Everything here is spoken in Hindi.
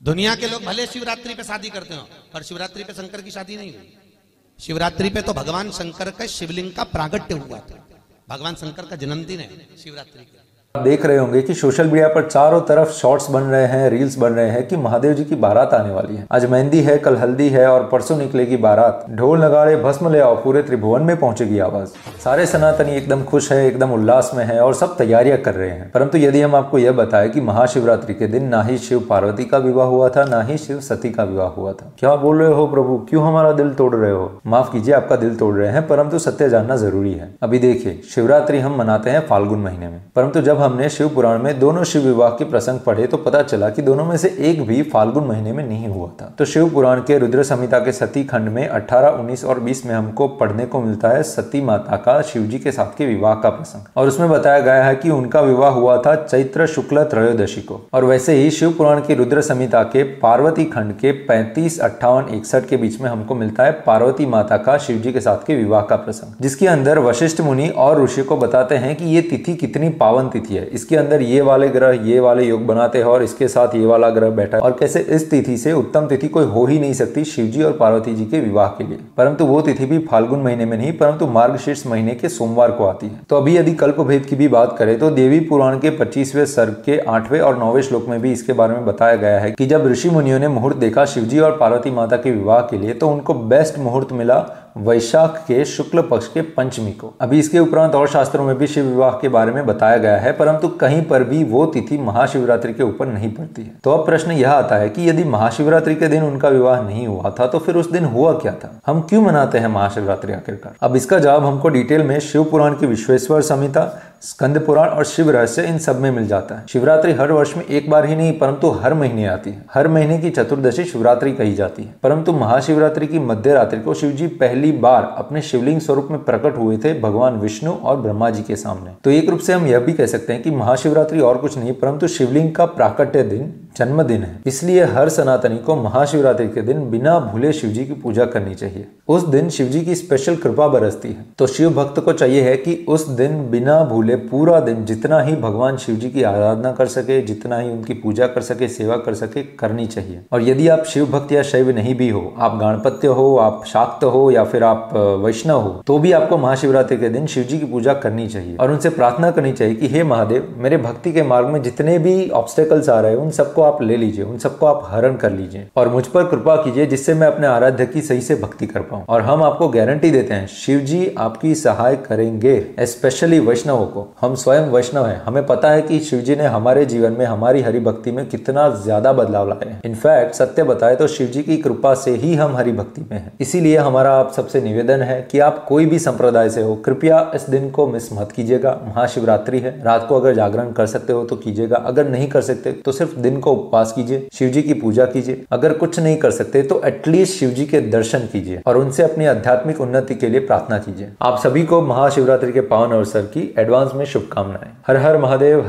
दुनिया के लोग भले शिवरात्रि पे शादी करते हो, पर शिवरात्रि पे शंकर की शादी नहीं हुई। शिवरात्रि पे तो भगवान शंकर का शिवलिंग का प्रागट्य हुआ था। भगवान शंकर का जन्मदिन है शिवरात्रि का। आप देख रहे होंगे कि सोशल मीडिया पर चारों तरफ शॉर्ट्स बन रहे हैं, रील्स बन रहे हैं कि महादेव जी की बारात आने वाली है। आज मेहंदी है, कल हल्दी है और परसों निकलेगी बारात। ढोल नगाड़े भस्म ले आओ, पूरे त्रिभुवन में पहुंचेगी आवाज। सारे सनातनी एकदम खुश है, एकदम उल्लास में है और सब तैयारियां कर रहे हैं। परंतु यदि हम आपको यह बताएं कि महाशिवरात्रि के दिन ना ही शिव पार्वती का विवाह हुआ था, ना ही शिव सती का विवाह हुआ था। क्या बोल रहे हो प्रभु, क्यों हमारा दिल तोड़ रहे हो? माफ कीजिए, आपका दिल तोड़ रहे हैं, परंतु सत्य जानना जरूरी है। अभी देखिए, शिवरात्रि हम मनाते हैं फाल्गुन महीने में, परंतु जब हमने शिव पुराण में दोनों शिव विवाह के प्रसंग पढ़े तो पता चला कि दोनों में से एक भी फाल्गुन महीने में नहीं हुआ था। तो शिव पुराण के रुद्र संहिता के सती खंड में 18, 19 और 20 में हमको पढ़ने को मिलता है सती माता का शिव जी के साथ के विवाह का प्रसंग, और उसमें बताया गया है कि उनका विवाह हुआ था चैत्र शुक्ल त्रयोदशी को। और वैसे ही शिव पुराण की रुद्र संहिता के पार्वती खंड के 35, 58, 61 के बीच में हमको मिलता है पार्वती माता का शिव जी के साथ के विवाह का प्रसंग, जिसके अंदर वशिष्ठ मुनि और ऋषि को बताते हैं कि ये तिथि कितनी पावन तिथि है। इसके अंदर ये वाले ग्रह ये वाले योग बनाते हैं और इसके साथ ये वाला ग्रह बैठा है, और कैसे इस तिथि से उत्तम तिथि कोई हो ही नहीं सकती शिवजी और पार्वती जी के विवाह के लिए। परंतु वो तिथि भी फाल्गुन महीने में नहीं, परंतु मार्गशीर्ष महीने के सोमवार को आती है। तो अभी यदि कल्प भेद की भी बात करें तो देवी पुराण के 25वें सर्ग के 8वें और 9वें श्लोक में भी इसके बारे में बताया गया है कि जब ऋषि मुनियों ने मुहूर्त देखा शिवजी और पार्वती माता के विवाह के लिए, तो उनको बेस्ट मुहूर्त मिला वैशाख के शुक्ल पक्ष के पंचमी को। अभी इसके उपरांत और शास्त्रों में भी शिव विवाह के बारे में बताया गया है, परंतु कहीं पर भी वो तिथि महाशिवरात्रि के ऊपर नहीं पड़ती है। तो अब प्रश्न यह आता है कि यदि महाशिवरात्रि के दिन उनका विवाह नहीं हुआ था तो फिर उस दिन हुआ क्या था? हम क्यों मनाते हैं महाशिवरात्रि आखिरकार? अब इसका जवाब हमको डिटेल में शिव पुराण की विश्वेश्वर संहिता, स्कंद पुराण और शिव रहस्य इन सब में मिल जाता है। शिवरात्रि हर वर्ष में एक बार ही नहीं परंतु हर महीने आती है। हर महीने की चतुर्दशी शिवरात्रि कही जाती है, परंतु महाशिवरात्रि की मध्य रात्रि को शिवजी पहली बार अपने शिवलिंग स्वरूप में प्रकट हुए थे भगवान विष्णु और ब्रह्मा जी के सामने। तो एक रूप से हम यह भी कह सकते हैं कि महाशिवरात्रि और कुछ नहीं परंतु शिवलिंग का प्राकट्य दिन, जन्मदिन है। इसलिए हर सनातनी को महाशिवरात्रि के दिन बिना भूले शिवजी की पूजा करनी चाहिए। उस दिन शिवजी की स्पेशल कृपा बरसती है, तो शिव भक्त को चाहिए है कि उस दिन बिना भूले पूरा दिन जितना ही भगवान शिवजी की आराधना कर सके, जितना ही उनकी पूजा कर सके, सेवा कर सके, करनी चाहिए। और यदि आप शिव भक्त या शैव नहीं भी हो, आप गणपत्य हो, आप शाक्त हो या फिर आप वैष्णव हो, तो भी आपको महाशिवरात्रि के दिन शिवजी की पूजा करनी चाहिए और उनसे प्रार्थना करनी चाहिए कि हे महादेव, मेरे भक्ति के मार्ग में जितने भी ऑब्स्टेकल्स आ रहे हैं उन सबको आप ले लीजिए, उन सबको आप हरण कर लीजिए और मुझ पर कृपा कीजिए जिससे मैं अपने आराध्य की सही से भक्ति कर पाऊं। और हम आपको गारंटी देते हैं शिव जी आपकी सहाय करेंगे, स्पेशली वैष्णवों को। हम स्वयं वैष्णव हैं, हमें पता है कि शिव जी ने हमारे जीवन में, हमारी हरि भक्ति में कितना ज्यादा बदलाव लाए हैं। इनफैक्ट सत्य बताए तो शिव जी की कृपा से ही हम हरि भक्ति में हैं। इसीलिए हमारा आप सबसे निवेदन है कि आप कोई भी संप्रदाय से हो, कृपया इस दिन को मिस मत कीजिएगा। महाशिवरात्रि है, रात को अगर जागरण कर सकते हो तो कीजिएगा, अगर नहीं कर सकते तो सिर्फ दिन को उपवास कीजिए, शिव जी की पूजा कीजिए। अगर कुछ नहीं कर सकते तो एटलीस्ट शिव जी के दर्शन कीजिए और उनसे अपनी आध्यात्मिक उन्नति के लिए प्रार्थना कीजिए। आप सभी को महाशिवरात्रि के पावन अवसर की एडवांस में शुभकामनाएं। हर हर महादेव,